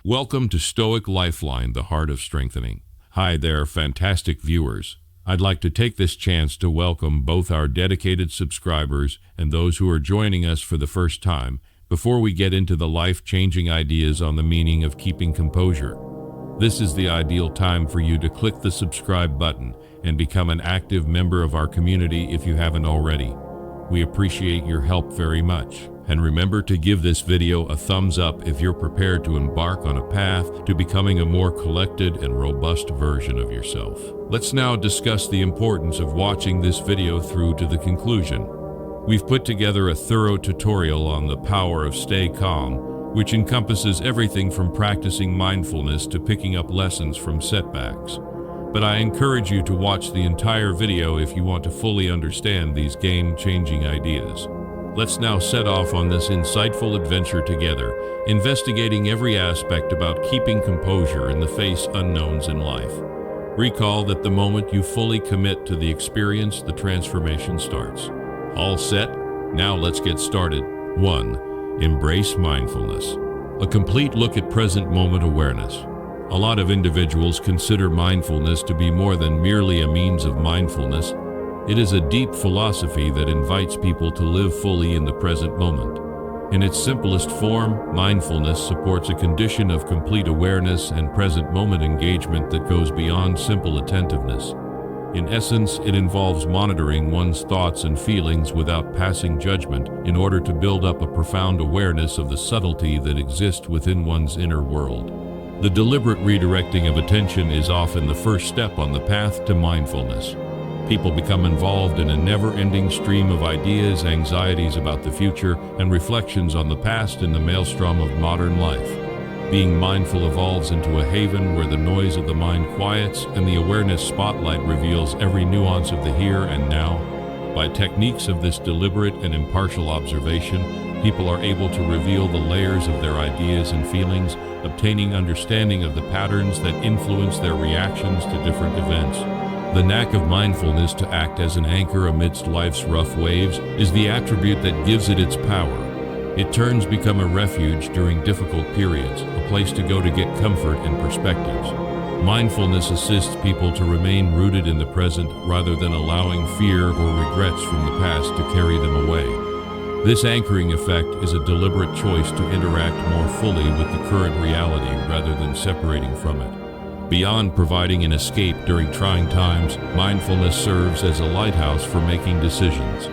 Welcome to Stoic Lifeline, the Heart of Strengthening. Hi there, fantastic viewers. I'd like to take this chance to welcome both our dedicated subscribers and those who are joining us for the first time before we get into the life-changing ideas on the meaning of keeping composure. This is the ideal time for you to click the subscribe button and become an active member of our community if you haven't already. We appreciate your help very much. And remember to give this video a thumbs up if you're prepared to embark on a path to becoming a more collected and robust version of yourself. Let's now discuss the importance of watching this video through to the conclusion. We've put together a thorough tutorial on the power of stay calm, which encompasses everything from practicing mindfulness to picking up lessons from setbacks. But I encourage you to watch the entire video if you want to fully understand these game-changing ideas. Let's now set off on this insightful adventure together, investigating every aspect about keeping composure in the face unknowns in life. Recall that the moment you fully commit to the experience, the transformation starts. All set? Now let's get started. 1. Embrace mindfulness. A complete look at present moment awareness. A lot of individuals consider mindfulness to be more than merely a means of mindfulness. It is a deep philosophy that invites people to live fully in the present moment. In its simplest form, mindfulness supports a condition of complete awareness and present moment engagement that goes beyond simple attentiveness. In essence, it involves monitoring one's thoughts and feelings without passing judgment in order to build up a profound awareness of the subtlety that exists within one's inner world. The deliberate redirecting of attention is often the first step on the path to mindfulness. People become involved in a never-ending stream of ideas, anxieties about the future, and reflections on the past in the maelstrom of modern life. Being mindful evolves into a haven where the noise of the mind quiets and the awareness spotlight reveals every nuance of the here and now. By techniques of this deliberate and impartial observation, people are able to reveal the layers of their ideas and feelings, obtaining understanding of the patterns that influence their reactions to different events. The knack of mindfulness to act as an anchor amidst life's rough waves is the attribute that gives it its power. It turns become a refuge during difficult periods, a place to go to get comfort and perspectives. Mindfulness assists people to remain rooted in the present rather than allowing fear or regrets from the past to carry them away. This anchoring effect is a deliberate choice to interact more fully with the current reality rather than separating from it. Beyond providing an escape during trying times, mindfulness serves as a lighthouse for making decisions.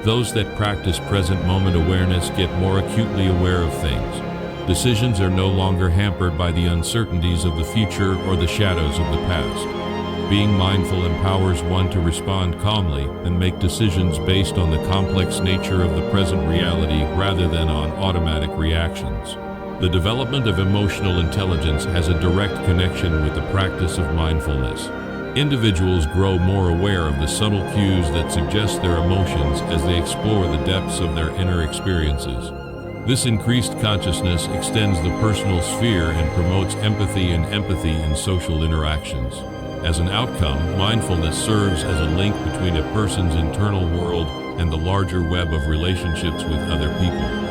Those that practice present moment awareness get more acutely aware of things. Decisions are no longer hampered by the uncertainties of the future or the shadows of the past. Being mindful empowers one to respond calmly and make decisions based on the complex nature of the present reality rather than on automatic reactions. The development of emotional intelligence has a direct connection with the practice of mindfulness. Individuals grow more aware of the subtle cues that suggest their emotions as they explore the depths of their inner experiences. This increased consciousness extends the personal sphere and promotes empathy in social interactions. As an outcome, mindfulness serves as a link between a person's internal world and the larger web of relationships with other people.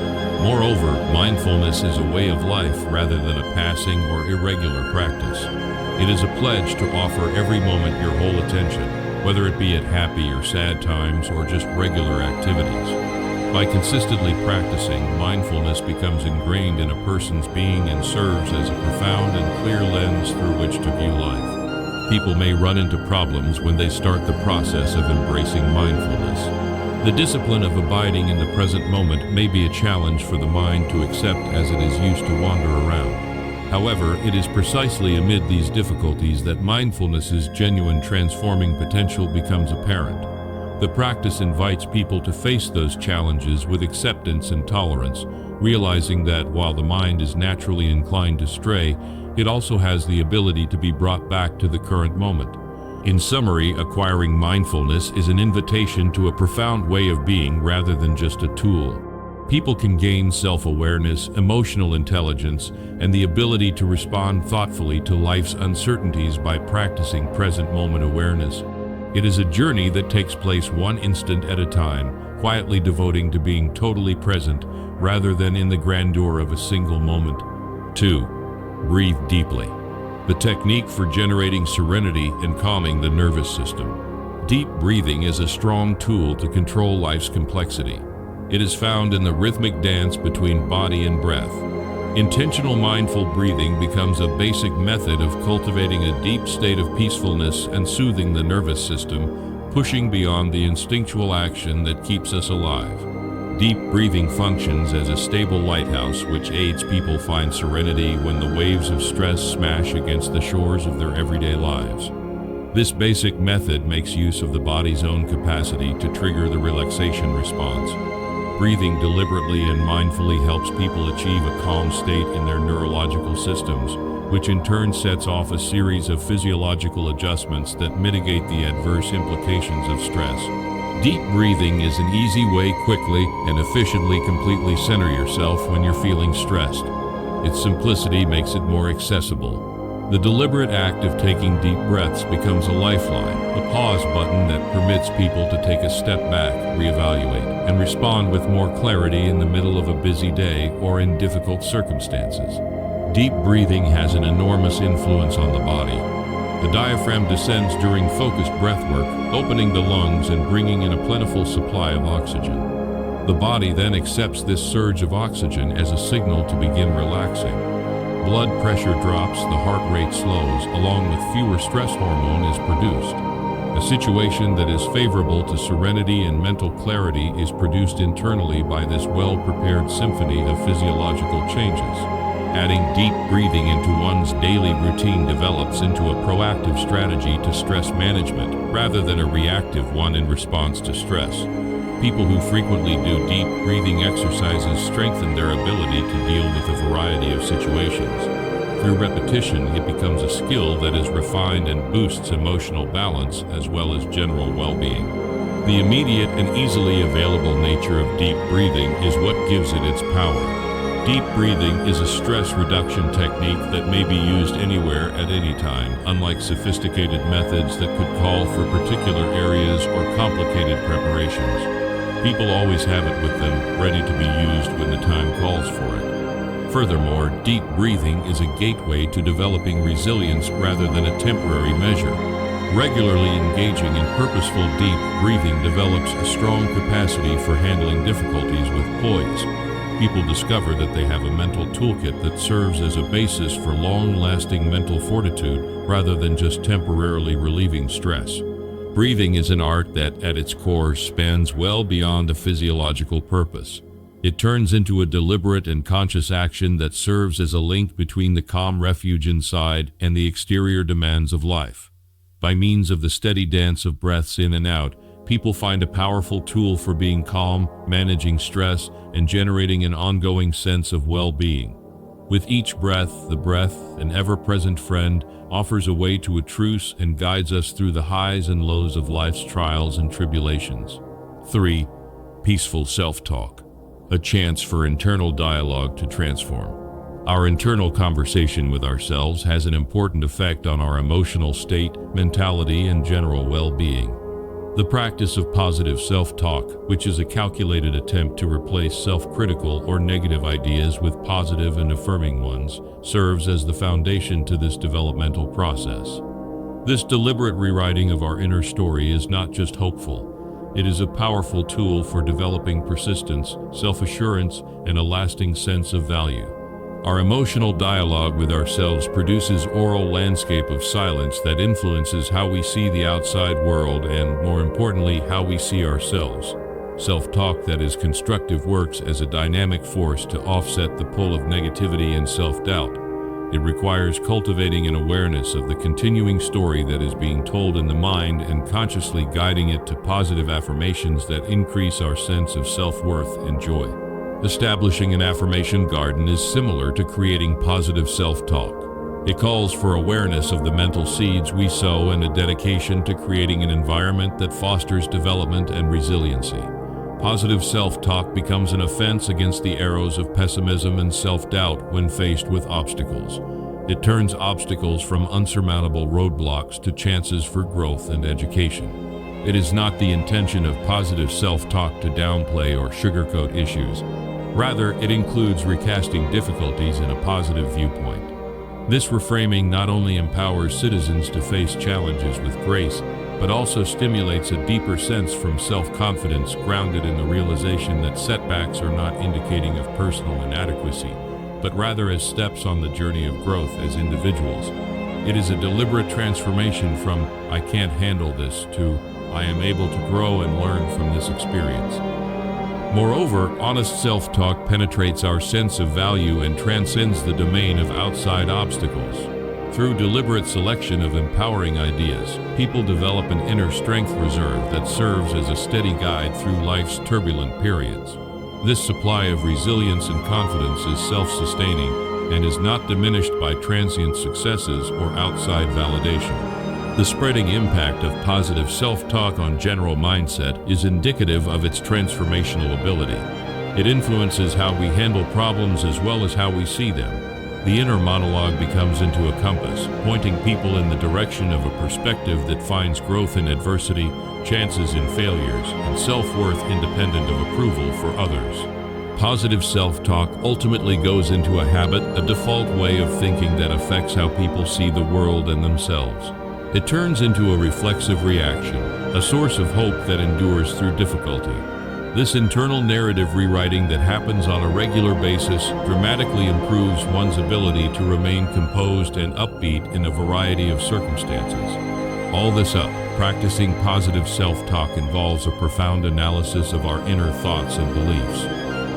Moreover, mindfulness is a way of life rather than a passing or irregular practice. It is a pledge to offer every moment your whole attention, whether it be at happy or sad times or just regular activities. By consistently practicing, mindfulness becomes ingrained in a person's being and serves as a profound and clear lens through which to view life. People may run into problems when they start the process of embracing mindfulness. The discipline of abiding in the present moment may be a challenge for the mind to accept as it is used to wander around. However, it is precisely amid these difficulties that mindfulness's genuine transforming potential becomes apparent. The practice invites people to face those challenges with acceptance and tolerance, realizing that while the mind is naturally inclined to stray, it also has the ability to be brought back to the current moment. In summary, acquiring mindfulness is an invitation to a profound way of being rather than just a tool. People can gain self-awareness, emotional intelligence, and the ability to respond thoughtfully to life's uncertainties by practicing present moment awareness. It is a journey that takes place one instant at a time, quietly devoting to being totally present rather than in the grandeur of a single moment. 2. Breathe deeply. The technique for generating serenity and calming the nervous system. Deep breathing is a strong tool to control life's complexity. It is found in the rhythmic dance between body and breath. Intentional mindful breathing becomes a basic method of cultivating a deep state of peacefulness and soothing the nervous system, pushing beyond the instinctual action that keeps us alive. Deep breathing functions as a stable lighthouse which aids people find serenity when the waves of stress smash against the shores of their everyday lives. This basic method makes use of the body's own capacity to trigger the relaxation response. Breathing deliberately and mindfully helps people achieve a calm state in their neurological systems, which in turn sets off a series of physiological adjustments that mitigate the adverse implications of stress. Deep breathing is an easy way quickly and efficiently completely center yourself when you're feeling stressed. Its simplicity makes it more accessible. The deliberate act of taking deep breaths becomes a lifeline, a pause button that permits people to take a step back, reevaluate, and respond with more clarity in the middle of a busy day or in difficult circumstances. Deep breathing has an enormous influence on the body. The diaphragm descends during focused breath work, opening the lungs and bringing in a plentiful supply of oxygen. The body then accepts this surge of oxygen as a signal to begin relaxing. Blood pressure drops, the heart rate slows, along with fewer stress hormone is produced. A situation that is favorable to serenity and mental clarity is produced internally by this well-prepared symphony of physiological changes. Adding deep breathing into one's daily routine develops into a proactive strategy to stress management rather than a reactive one in response to stress. People who frequently do deep breathing exercises strengthen their ability to deal with a variety of situations. Through repetition, it becomes a skill that is refined and boosts emotional balance as well as general well-being. The immediate and easily available nature of deep breathing is what gives it its power. Deep breathing is a stress reduction technique that may be used anywhere at any time, unlike sophisticated methods that could call for particular areas or complicated preparations. People always have it with them, ready to be used when the time calls for it. Furthermore, deep breathing is a gateway to developing resilience rather than a temporary measure. Regularly engaging in purposeful deep breathing develops a strong capacity for handling difficulties with poise. People discover that they have a mental toolkit that serves as a basis for long-lasting mental fortitude rather than just temporarily relieving stress. Breathing is an art that, at its core, spans well beyond a physiological purpose. It turns into a deliberate and conscious action that serves as a link between the calm refuge inside and the exterior demands of life. By means of the steady dance of breaths in and out, people find a powerful tool for being calm, managing stress, and generating an ongoing sense of well-being. With each breath, the breath, an ever-present friend, offers a way to a truce and guides us through the highs and lows of life's trials and tribulations. 3. Peaceful self-talk. A chance for internal dialogue to transform. Our internal conversation with ourselves has an important effect on our emotional state, mentality, and general well-being. The practice of positive self-talk, which is a calculated attempt to replace self-critical or negative ideas with positive and affirming ones, serves as the foundation to this developmental process. This deliberate rewriting of our inner story is not just hopeful. It is a powerful tool for developing persistence, self-assurance, and a lasting sense of value. Our emotional dialogue with ourselves produces oral landscape of silence that influences how we see the outside world and, more importantly, how we see ourselves. Self-talk that is constructive works as a dynamic force to offset the pull of negativity and self-doubt. It requires cultivating an awareness of the continuing story that is being told in the mind and consciously guiding it to positive affirmations that increase our sense of self-worth and joy. Establishing an affirmation garden is similar to creating positive self-talk. It calls for awareness of the mental seeds we sow and a dedication to creating an environment that fosters development and resiliency. Positive self-talk becomes an offense against the arrows of pessimism and self-doubt when faced with obstacles. It turns obstacles from unsurmountable roadblocks to chances for growth and education. It is not the intention of positive self-talk to downplay or sugarcoat issues. Rather, it includes recasting difficulties in a positive viewpoint. This reframing not only empowers citizens to face challenges with grace, but also stimulates a deeper sense from self-confidence grounded in the realization that setbacks are not indicating of personal inadequacy, but rather as steps on the journey of growth as individuals. It is a deliberate transformation from "I can't handle this" to "I am able to grow and learn from this experience." Moreover, honest self-talk penetrates our sense of value and transcends the domain of outside obstacles. Through deliberate selection of empowering ideas, people develop an inner strength reserve that serves as a steady guide through life's turbulent periods. This supply of resilience and confidence is self-sustaining and is not diminished by transient successes or outside validation. The spreading impact of positive self-talk on general mindset is indicative of its transformational ability. It influences how we handle problems as well as how we see them. The inner monologue becomes into a compass, pointing people in the direction of a perspective that finds growth in adversity, chances in failures, and self-worth independent of approval for others. Positive self-talk ultimately goes into a habit, a default way of thinking that affects how people see the world and themselves. It turns into a reflexive reaction, a source of hope that endures through difficulty. This internal narrative rewriting that happens on a regular basis dramatically improves one's ability to remain composed and upbeat in a variety of circumstances. All this up, practicing positive self-talk involves a profound analysis of our inner thoughts and beliefs.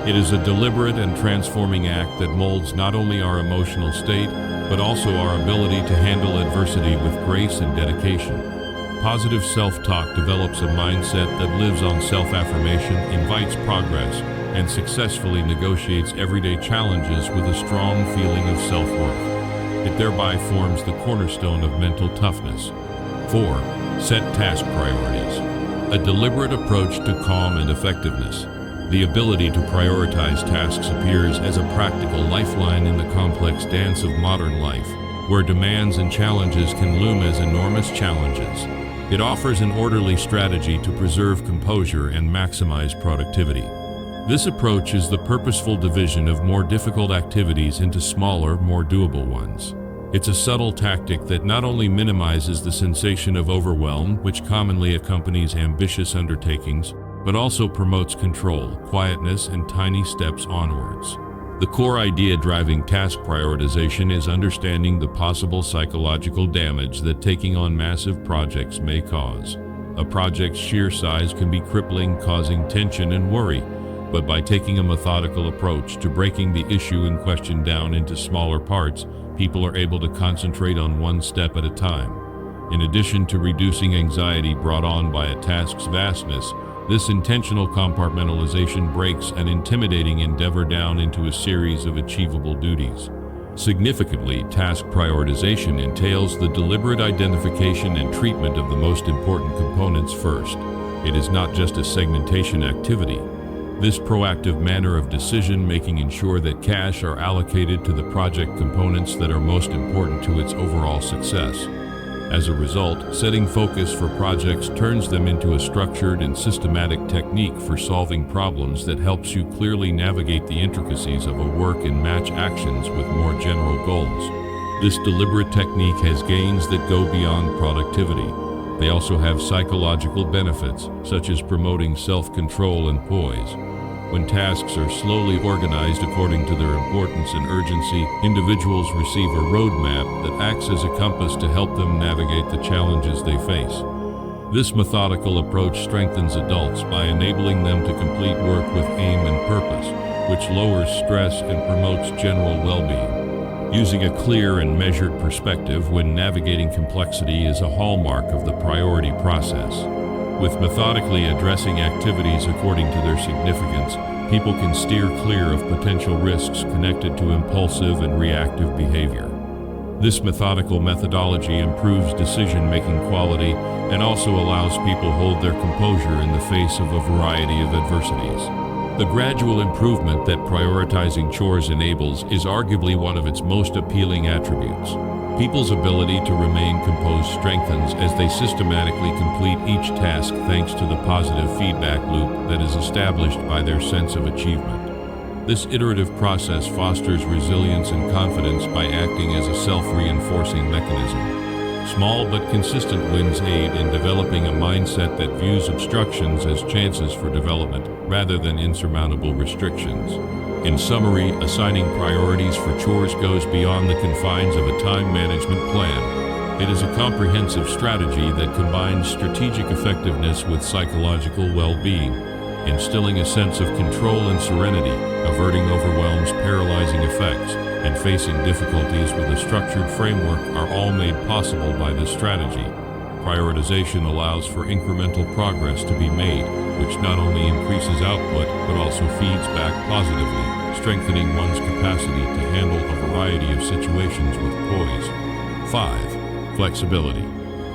It is a deliberate and transforming act that molds not only our emotional state, but also our ability to handle adversity with grace and dedication. Positive self-talk develops a mindset that lives on self-affirmation, invites progress, and successfully negotiates everyday challenges with a strong feeling of self-worth. It thereby forms the cornerstone of mental toughness. 4. Set task priorities. A deliberate approach to calm and effectiveness. The ability to prioritize tasks appears as a practical lifeline in the complex dance of modern life, where demands and challenges can loom as enormous challenges. It offers an orderly strategy to preserve composure and maximize productivity. This approach is the purposeful division of more difficult activities into smaller, more doable ones. It's a subtle tactic that not only minimizes the sensation of overwhelm, which commonly accompanies ambitious undertakings, but also promotes control, quietness, and tiny steps onwards. The core idea driving task prioritization is understanding the possible psychological damage that taking on massive projects may cause. A project's sheer size can be crippling, causing tension and worry, but by taking a methodical approach to breaking the issue in question down into smaller parts, people are able to concentrate on one step at a time. In addition to reducing anxiety brought on by a task's vastness, this intentional compartmentalization breaks an intimidating endeavor down into a series of achievable duties. Significantly, task prioritization entails the deliberate identification and treatment of the most important components first. It is not just a segmentation activity. This proactive manner of decision-making ensures that cash are allocated to the project components that are most important to its overall success. As a result, setting focus for projects turns them into a structured and systematic technique for solving problems that helps you clearly navigate the intricacies of a work and match actions with more general goals. This deliberate technique has gains that go beyond productivity. They also have psychological benefits, such as promoting self-control and poise. When tasks are slowly organized according to their importance and urgency, individuals receive a roadmap that acts as a compass to help them navigate the challenges they face. This methodical approach strengthens adults by enabling them to complete work with aim and purpose, which lowers stress and promotes general well-being. Using a clear and measured perspective when navigating complexity is a hallmark of the priority process. With methodically addressing activities according to their significance, people can steer clear of potential risks connected to impulsive and reactive behavior. This methodical methodology improves decision-making quality and also allows people to hold their composure in the face of a variety of adversities. The gradual improvement that prioritizing chores enables is arguably one of its most appealing attributes. People's ability to remain composed strengthens as they systematically complete each task thanks to the positive feedback loop that is established by their sense of achievement. This iterative process fosters resilience and confidence by acting as a self-reinforcing mechanism. Small but consistent wins aid in developing a mindset that views obstructions as chances for development rather than insurmountable restrictions. In summary, assigning priorities for chores goes beyond the confines of a time management plan. It is a comprehensive strategy that combines strategic effectiveness with psychological well-being, instilling a sense of control and serenity, averting overwhelm's paralyzing effects, and facing difficulties with a structured framework are all made possible by this strategy. Prioritization allows for incremental progress to be made, which not only increases output but also feeds back positively, strengthening one's capacity to handle a variety of situations with poise. 5. Flexibility.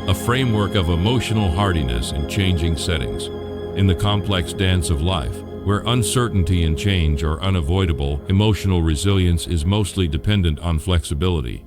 A framework of emotional hardiness in changing settings. In the complex dance of life, where uncertainty and change are unavoidable, emotional resilience is mostly dependent on flexibility.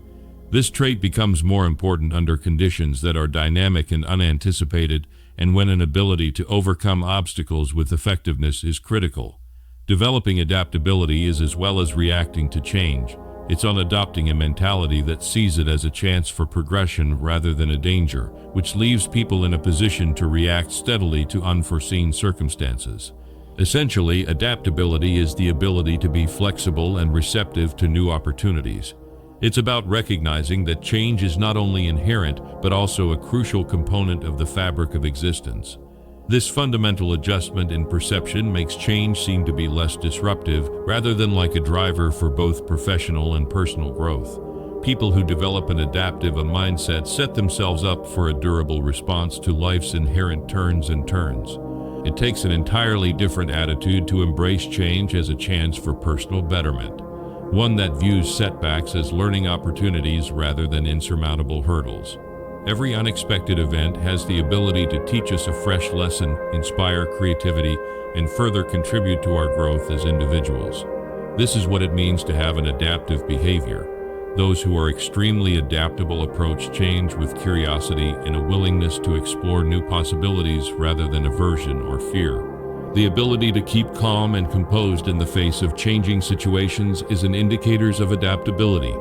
This trait becomes more important under conditions that are dynamic and unanticipated, and when an ability to overcome obstacles with effectiveness is critical. Developing adaptability is as well as reacting to change. It's on adopting a mentality that sees it as a chance for progression rather than a danger, which leaves people in a position to react steadily to unforeseen circumstances. Essentially, adaptability is the ability to be flexible and receptive to new opportunities. It's about recognizing that change is not only inherent, but also a crucial component of the fabric of existence. This fundamental adjustment in perception makes change seem to be less disruptive, rather than like a driver for both professional and personal growth. People who develop an adaptive mindset set themselves up for a durable response to life's inherent turns and turns. It takes an entirely different attitude to embrace change as a chance for personal betterment, one that views setbacks as learning opportunities rather than insurmountable hurdles. Every unexpected event has the ability to teach us a fresh lesson, inspire creativity, and further contribute to our growth as individuals. This is what it means to have an adaptive behavior. Those who are extremely adaptable approach change with curiosity and a willingness to explore new possibilities rather than aversion or fear. The ability to keep calm and composed in the face of changing situations is an indicator of adaptability.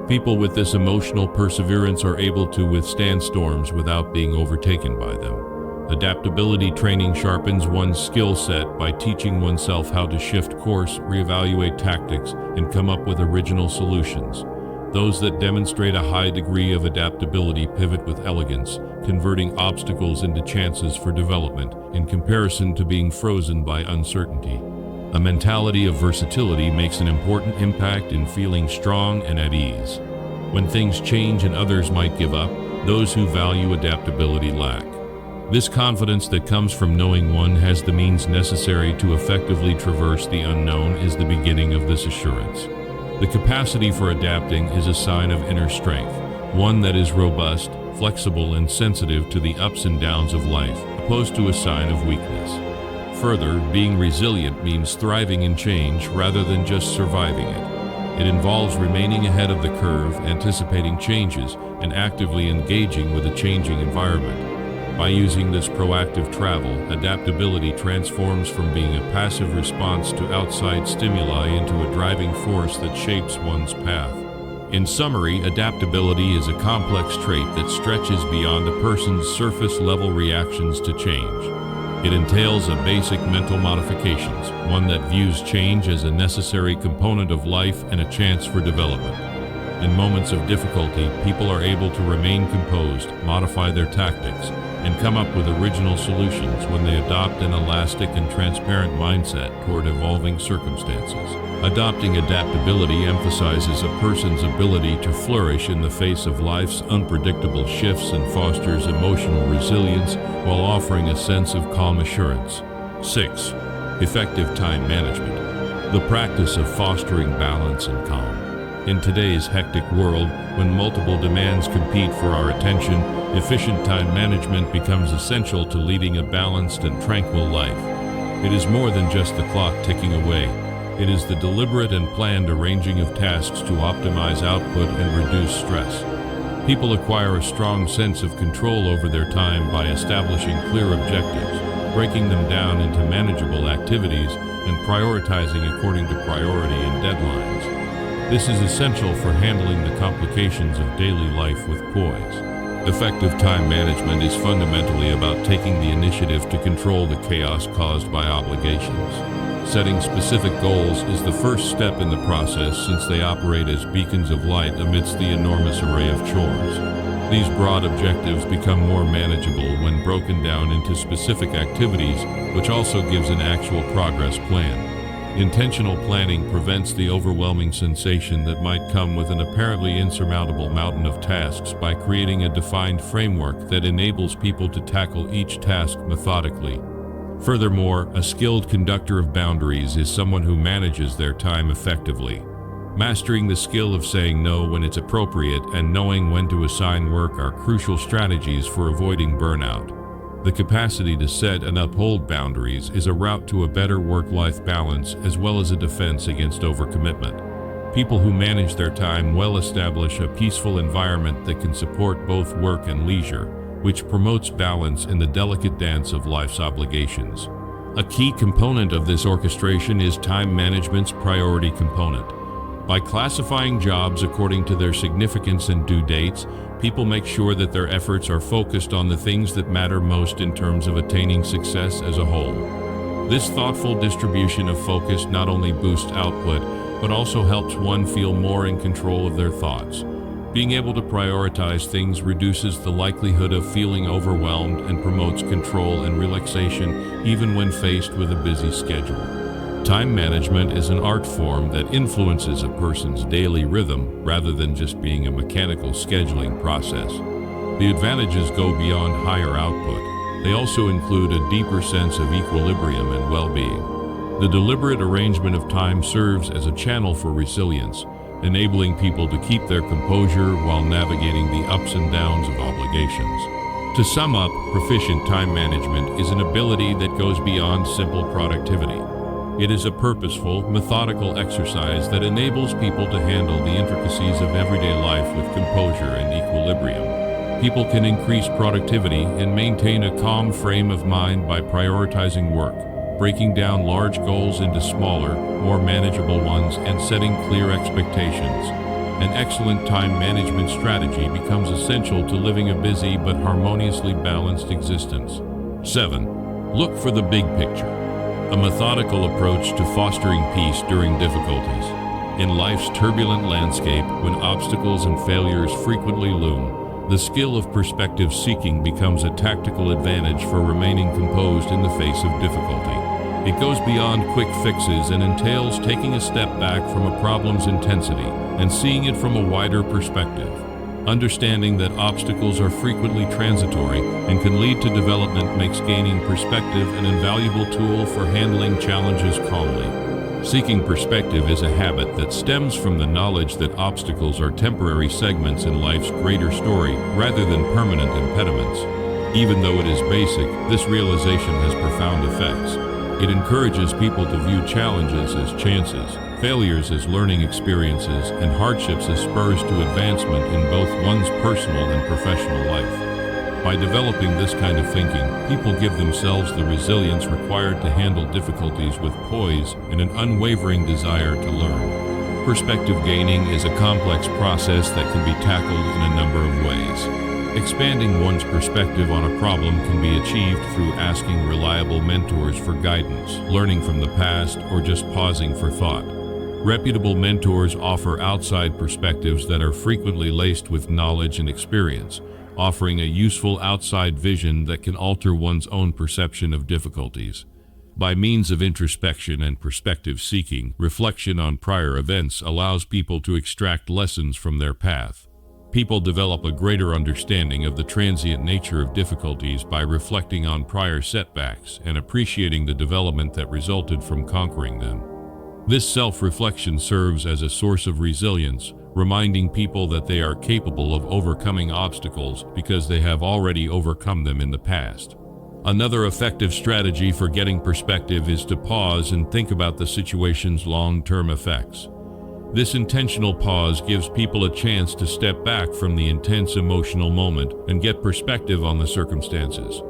People with this emotional perseverance are able to withstand storms without being overtaken by them. Adaptability training sharpens one's skill set by teaching oneself how to shift course, reevaluate tactics, and come up with original solutions. Those that demonstrate a high degree of adaptability pivot with elegance, converting obstacles into chances for development, in comparison to being frozen by uncertainty. A mentality of versatility makes an important impact in feeling strong and at ease. When things change and others might give up, those who value adaptability lack. This confidence that comes from knowing one has the means necessary to effectively traverse the unknown is the beginning of this assurance. The capacity for adapting is a sign of inner strength, one that is robust, flexible, and sensitive to the ups and downs of life, opposed to a sign of weakness. Further, being resilient means thriving in change rather than just surviving it. It involves remaining ahead of the curve, anticipating changes, and actively engaging with a changing environment. By using this proactive travel, adaptability transforms from being a passive response to outside stimuli into a driving force that shapes one's path. In summary, adaptability is a complex trait that stretches beyond a person's surface-level reactions to change. It entails a basic mental modifications, one that views change as a necessary component of life and a chance for development. In moments of difficulty, people are able to remain composed, modify their tactics, and come up with original solutions when they adopt an elastic and transparent mindset toward evolving circumstances. Adopting adaptability emphasizes a person's ability to flourish in the face of life's unpredictable shifts and fosters emotional resilience while offering a sense of calm assurance. 6. Effective time management. The practice of fostering balance and calm. In today's hectic world, when multiple demands compete for our attention, efficient time management becomes essential to leading a balanced and tranquil life. It is more than just the clock ticking away. It is the deliberate and planned arranging of tasks to optimize output and reduce stress. People acquire a strong sense of control over their time by establishing clear objectives, breaking them down into manageable activities and prioritizing according to priority and deadlines. This is essential for handling the complications of daily life with poise. Effective time management is fundamentally about taking the initiative to control the chaos caused by obligations. Setting specific goals is the first step in the process, since they operate as beacons of light amidst the enormous array of chores. These broad objectives become more manageable when broken down into specific activities, which also gives an actual progress plan. Intentional planning prevents the overwhelming sensation that might come with an apparently insurmountable mountain of tasks by creating a defined framework that enables people to tackle each task methodically. Furthermore, a skilled conductor of boundaries is someone who manages their time effectively. Mastering the skill of saying no when it's appropriate and knowing when to assign work are crucial strategies for avoiding burnout. The capacity to set and uphold boundaries is a route to a better work-life balance, as well as a defense against overcommitment. People who manage their time well establish a peaceful environment that can support both work and leisure, which promotes balance in the delicate dance of life's obligations. A key component of this orchestration is time management's priority component. By classifying jobs according to their significance and due dates, people make sure that their efforts are focused on the things that matter most in terms of attaining success as a whole. This thoughtful distribution of focus not only boosts output, but also helps one feel more in control of their thoughts. Being able to prioritize things reduces the likelihood of feeling overwhelmed and promotes control and relaxation even when faced with a busy schedule. Time management is an art form that influences a person's daily rhythm rather than just being a mechanical scheduling process. The advantages go beyond higher output. They also include a deeper sense of equilibrium and well-being. The deliberate arrangement of time serves as a channel for resilience, enabling people to keep their composure while navigating the ups and downs of obligations. To sum up, proficient time management is an ability that goes beyond simple productivity. It is a purposeful, methodical exercise that enables people to handle the intricacies of everyday life with composure and equilibrium. People can increase productivity and maintain a calm frame of mind by prioritizing work, breaking down large goals into smaller, more manageable ones, and setting clear expectations. An excellent time management strategy becomes essential to living a busy but harmoniously balanced existence. 7. Look for the big picture. A methodical approach to fostering peace during difficulties. In life's turbulent landscape, when obstacles and failures frequently loom, the skill of perspective seeking becomes a tactical advantage for remaining composed in the face of difficulty. It goes beyond quick fixes and entails taking a step back from a problem's intensity and seeing it from a wider perspective. Understanding that obstacles are frequently transitory and can lead to development makes gaining perspective an invaluable tool for handling challenges calmly. Seeking perspective is a habit that stems from the knowledge that obstacles are temporary segments in life's greater story rather than permanent impediments. Even though it is basic, this realization has profound effects. It encourages people to view challenges as chances, failures as learning experiences, and hardships as spurs to advancement in both one's personal and professional life. By developing this kind of thinking, people give themselves the resilience required to handle difficulties with poise and an unwavering desire to learn. Perspective gaining is a complex process that can be tackled in a number of ways. Expanding one's perspective on a problem can be achieved through asking reliable mentors for guidance, learning from the past, or just pausing for thought. Reputable mentors offer outside perspectives that are frequently laced with knowledge and experience, offering a useful outside vision that can alter one's own perception of difficulties. By means of introspection and perspective seeking, reflection on prior events allows people to extract lessons from their path. People develop a greater understanding of the transient nature of difficulties by reflecting on prior setbacks and appreciating the development that resulted from conquering them. This self-reflection serves as a source of resilience, reminding people that they are capable of overcoming obstacles because they have already overcome them in the past. Another effective strategy for getting perspective is to pause and think about the situation's long-term effects. This intentional pause gives people a chance to step back from the intense emotional moment and get perspective on the circumstances.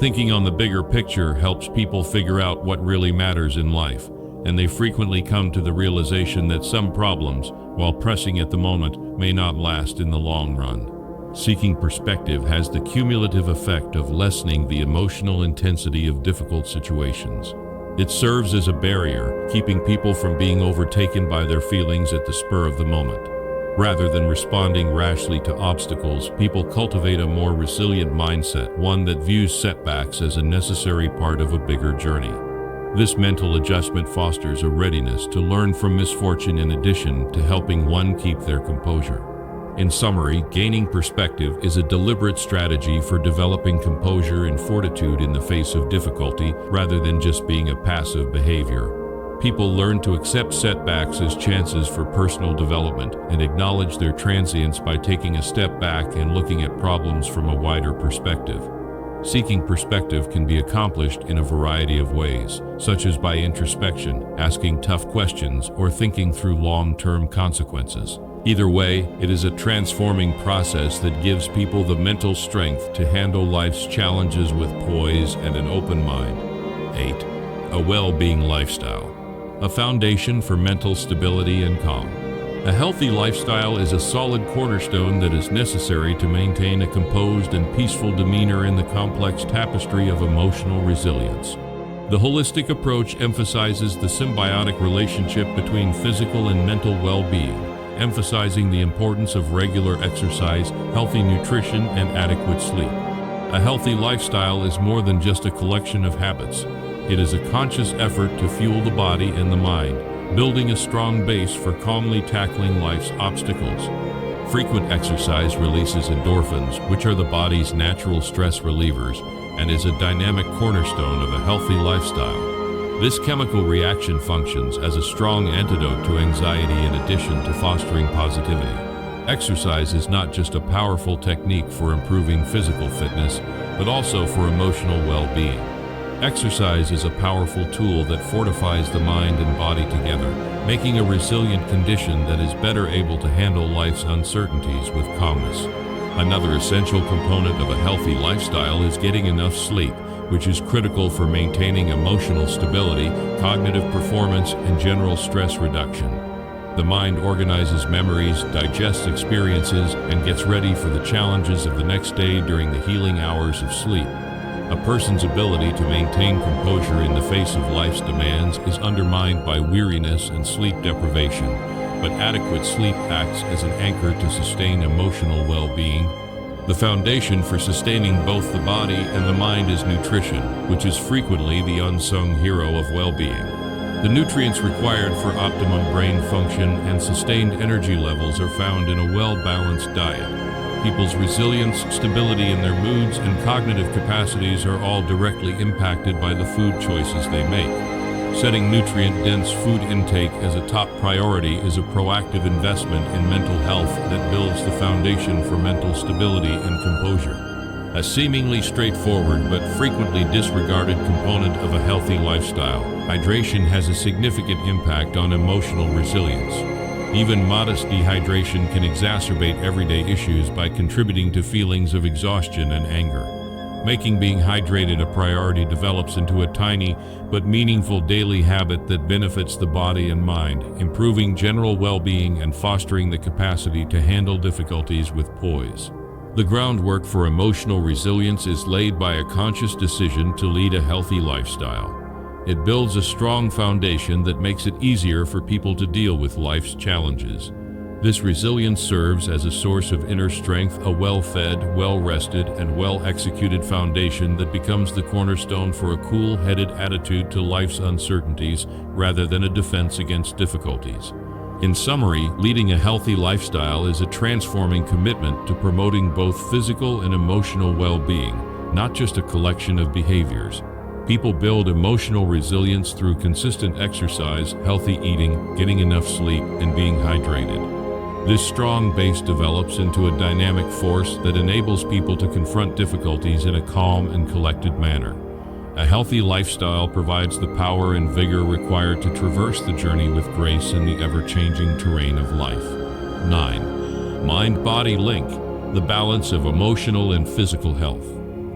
Thinking on the bigger picture helps people figure out what really matters in life, and they frequently come to the realization that some problems, while pressing at the moment, may not last in the long run. Seeking perspective has the cumulative effect of lessening the emotional intensity of difficult situations. It serves as a barrier, keeping people from being overtaken by their feelings at the spur of the moment. Rather than responding rashly to obstacles, people cultivate a more resilient mindset, one that views setbacks as a necessary part of a bigger journey. This mental adjustment fosters a readiness to learn from misfortune in addition to helping one keep their composure. In summary, gaining perspective is a deliberate strategy for developing composure and fortitude in the face of difficulty rather than just being a passive behavior. People learn to accept setbacks as chances for personal development and acknowledge their transience by taking a step back and looking at problems from a wider perspective. Seeking perspective can be accomplished in a variety of ways, such as by introspection, asking tough questions, or thinking through long-term consequences. Either way, it is a transforming process that gives people the mental strength to handle life's challenges with poise and an open mind. 8. A well-being lifestyle. A foundation for mental stability and calm. A healthy lifestyle is a solid cornerstone that is necessary to maintain a composed and peaceful demeanor in the complex tapestry of emotional resilience. The holistic approach emphasizes the symbiotic relationship between physical and mental well-being, emphasizing the importance of regular exercise, healthy nutrition, and adequate sleep. A healthy lifestyle is more than just a collection of habits. It is a conscious effort to fuel the body and the mind, building a strong base for calmly tackling life's obstacles. Frequent exercise releases endorphins, which are the body's natural stress relievers, and is a dynamic cornerstone of a healthy lifestyle. This chemical reaction functions as a strong antidote to anxiety in addition to fostering positivity. Exercise is not just a powerful technique for improving physical fitness, but also for emotional well-being. Exercise is a powerful tool that fortifies the mind and body together, making a resilient condition that is better able to handle life's uncertainties with calmness. Another essential component of a healthy lifestyle is getting enough sleep, which is critical for maintaining emotional stability, cognitive performance, and general stress reduction. The mind organizes memories, digests experiences, and gets ready for the challenges of the next day during the healing hours of sleep. A person's ability to maintain composure in the face of life's demands is undermined by weariness and sleep deprivation, but adequate sleep acts as an anchor to sustain emotional well-being. The foundation for sustaining both the body and the mind is nutrition, which is frequently the unsung hero of well-being. The nutrients required for optimum brain function and sustained energy levels are found in a well-balanced diet. People's resilience, stability in their moods, and cognitive capacities are all directly impacted by the food choices they make. Setting nutrient-dense food intake as a top priority is a proactive investment in mental health that builds the foundation for mental stability and composure. A seemingly straightforward but frequently disregarded component of a healthy lifestyle, hydration has a significant impact on emotional resilience. Even modest dehydration can exacerbate everyday issues by contributing to feelings of exhaustion and anger. Making being hydrated a priority develops into a tiny but meaningful daily habit that benefits the body and mind, improving general well-being and fostering the capacity to handle difficulties with poise. The groundwork for emotional resilience is laid by a conscious decision to lead a healthy lifestyle. It builds a strong foundation that makes it easier for people to deal with life's challenges. This resilience serves as a source of inner strength, a well-fed, well-rested, and well-executed foundation that becomes the cornerstone for a cool-headed attitude to life's uncertainties rather than a defense against difficulties. In summary, leading a healthy lifestyle is a transforming commitment to promoting both physical and emotional well-being, not just a collection of behaviors. People build emotional resilience through consistent exercise, healthy eating, getting enough sleep, and being hydrated. This strong base develops into a dynamic force that enables people to confront difficulties in a calm and collected manner. A healthy lifestyle provides the power and vigor required to traverse the journey with grace in the ever-changing terrain of life. 9. Mind-body link, the balance of emotional and physical health.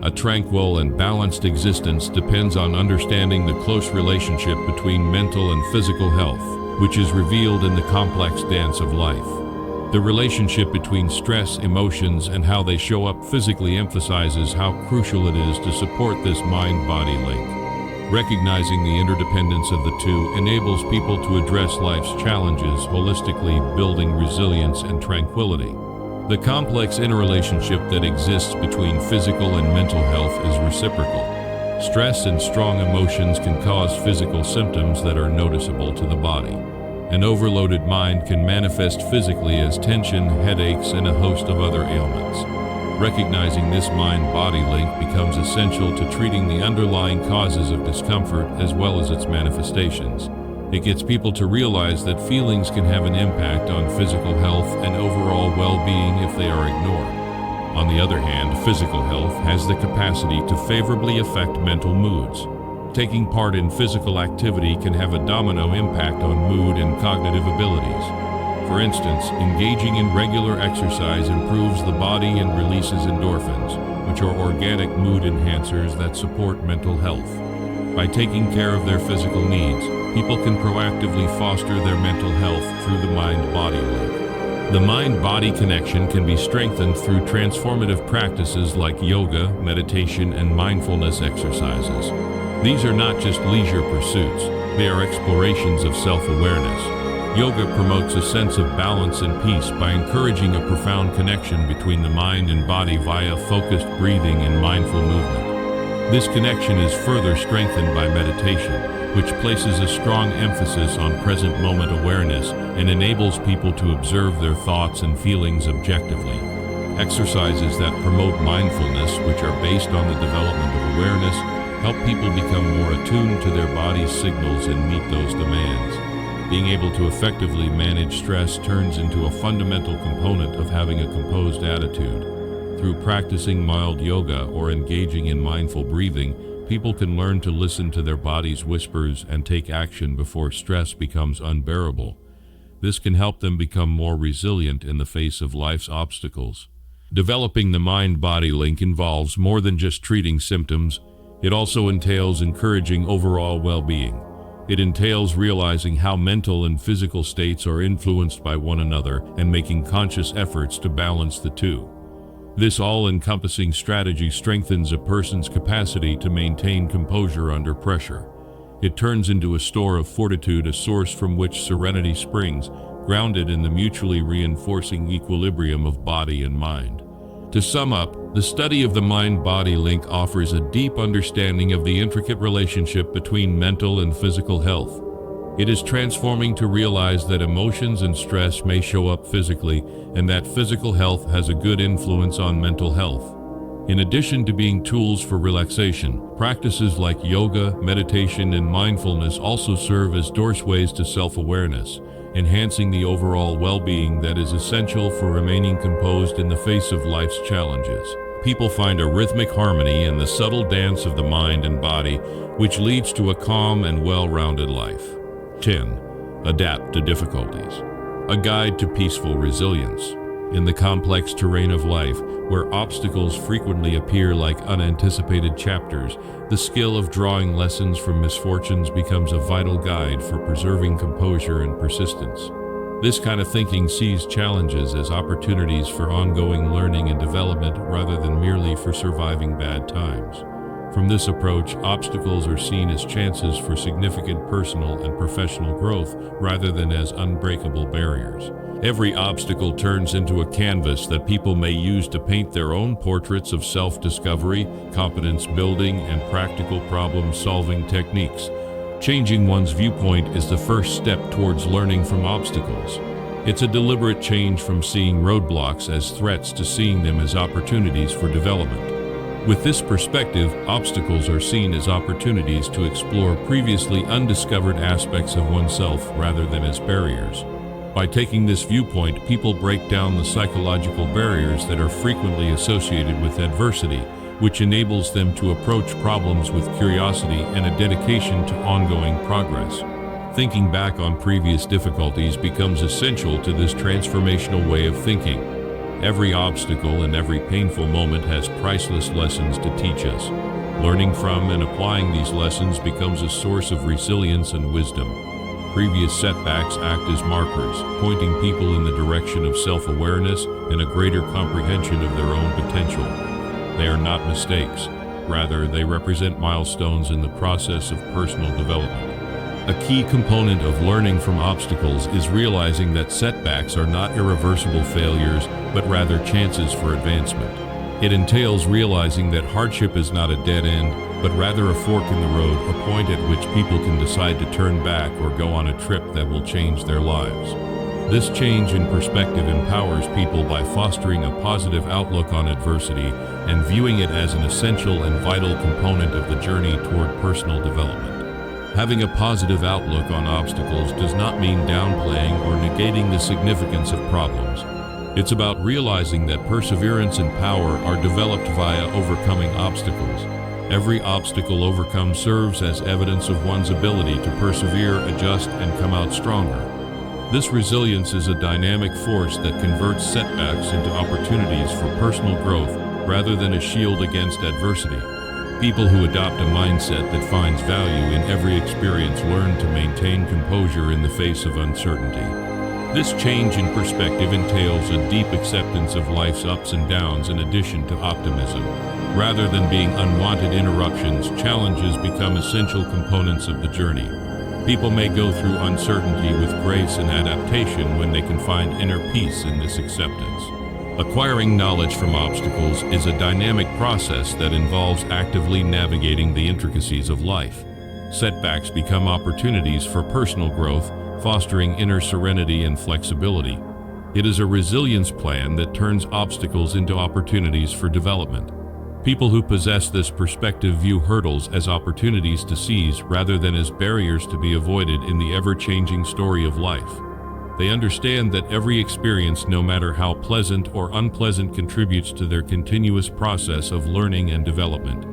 A tranquil and balanced existence depends on understanding the close relationship between mental and physical health, which is revealed in the complex dance of life. The relationship between stress, emotions, and how they show up physically emphasizes how crucial it is to support this mind-body link. Recognizing the interdependence of the two enables people to address life's challenges holistically, building resilience and tranquility. The complex interrelationship that exists between physical and mental health is reciprocal. Stress and strong emotions can cause physical symptoms that are noticeable to the body. An overloaded mind can manifest physically as tension, headaches, and a host of other ailments. Recognizing this mind-body link becomes essential to treating the underlying causes of discomfort as well as its manifestations. It gets people to realize that feelings can have an impact on physical health and overall well-being if they are ignored. On the other hand, physical health has the capacity to favorably affect mental moods. Taking part in physical activity can have a domino impact on mood and cognitive abilities. For instance, engaging in regular exercise improves the body and releases endorphins, which are organic mood enhancers that support mental health. By taking care of their physical needs, people can proactively foster their mental health through the mind-body link. The mind-body connection can be strengthened through transformative practices like yoga, meditation, and mindfulness exercises. These are not just leisure pursuits, they are explorations of self-awareness. Yoga promotes a sense of balance and peace by encouraging a profound connection between the mind and body via focused breathing and mindful movement. This connection is further strengthened by meditation, which places a strong emphasis on present moment awareness and enables people to observe their thoughts and feelings objectively. Exercises that promote mindfulness, which are based on the development of awareness, help people become more attuned to their body's signals and meet those demands. Being able to effectively manage stress turns into a fundamental component of having a composed attitude. Through practicing mild yoga or engaging in mindful breathing, people can learn to listen to their body's whispers and take action before stress becomes unbearable. This can help them become more resilient in the face of life's obstacles. Developing the mind-body link involves more than just treating symptoms. It also entails encouraging overall well-being. It entails realizing how mental and physical states are influenced by one another and making conscious efforts to balance the two. This all-encompassing strategy strengthens a person's capacity to maintain composure under pressure. It turns into a store of fortitude, a source from which serenity springs, grounded in the mutually reinforcing equilibrium of body and mind. To sum up, the study of the mind-body link offers a deep understanding of the intricate relationship between mental and physical health. It is transforming to realize that emotions and stress may show up physically, and that physical health has a good influence on mental health. In addition to being tools for relaxation, practices like yoga, meditation, and mindfulness also serve as doorways to self-awareness, enhancing the overall well-being that is essential for remaining composed in the face of life's challenges. People find a rhythmic harmony in the subtle dance of the mind and body, which leads to a calm and well-rounded life. 10. Adapt to difficulties. A guide to peaceful resilience. In the complex terrain of life, where obstacles frequently appear like unanticipated chapters, the skill of drawing lessons from misfortunes becomes a vital guide for preserving composure and persistence. This kind of thinking sees challenges as opportunities for ongoing learning and development rather than merely for surviving bad times. From this approach, obstacles are seen as chances for significant personal and professional growth rather than as unbreakable barriers. Every obstacle turns into a canvas that people may use to paint their own portraits of self-discovery, competence building, and practical problem-solving techniques. Changing one's viewpoint is the first step towards learning from obstacles. It's a deliberate change from seeing roadblocks as threats to seeing them as opportunities for development. With this perspective, obstacles are seen as opportunities to explore previously undiscovered aspects of oneself rather than as barriers. By taking this viewpoint, people break down the psychological barriers that are frequently associated with adversity, which enables them to approach problems with curiosity and a dedication to ongoing progress. Thinking back on previous difficulties becomes essential to this transformational way of thinking. Every obstacle and every painful moment has priceless lessons to teach us. Learning from and applying these lessons becomes a source of resilience and wisdom. Previous setbacks act as markers, pointing people in the direction of self-awareness and a greater comprehension of their own potential. They are not mistakes. Rather, they represent milestones in the process of personal development. A key component of learning from obstacles is realizing that setbacks are not irreversible failures, but rather chances for advancement. It entails realizing that hardship is not a dead end, but rather a fork in the road, a point at which people can decide to turn back or go on a trip that will change their lives. This change in perspective empowers people by fostering a positive outlook on adversity and viewing it as an essential and vital component of the journey toward personal development. Having a positive outlook on obstacles does not mean downplaying or negating the significance of problems. It's about realizing that perseverance and power are developed via overcoming obstacles. Every obstacle overcome serves as evidence of one's ability to persevere, adjust, and come out stronger. This resilience is a dynamic force that converts setbacks into opportunities for personal growth rather than a shield against adversity. People who adopt a mindset that finds value in every experience learn to maintain composure in the face of uncertainty. This change in perspective entails a deep acceptance of life's ups and downs in addition to optimism. Rather than being unwanted interruptions, challenges become essential components of the journey. People may go through uncertainty with grace and adaptation when they can find inner peace in this acceptance. Acquiring knowledge from obstacles is a dynamic process that involves actively navigating the intricacies of life. Setbacks become opportunities for personal growth, fostering inner serenity and flexibility. It is a resilience plan that turns obstacles into opportunities for development. People who possess this perspective view hurdles as opportunities to seize rather than as barriers to be avoided in the ever-changing story of life. They understand that every experience, no matter how pleasant or unpleasant, contributes to their continuous process of learning and development.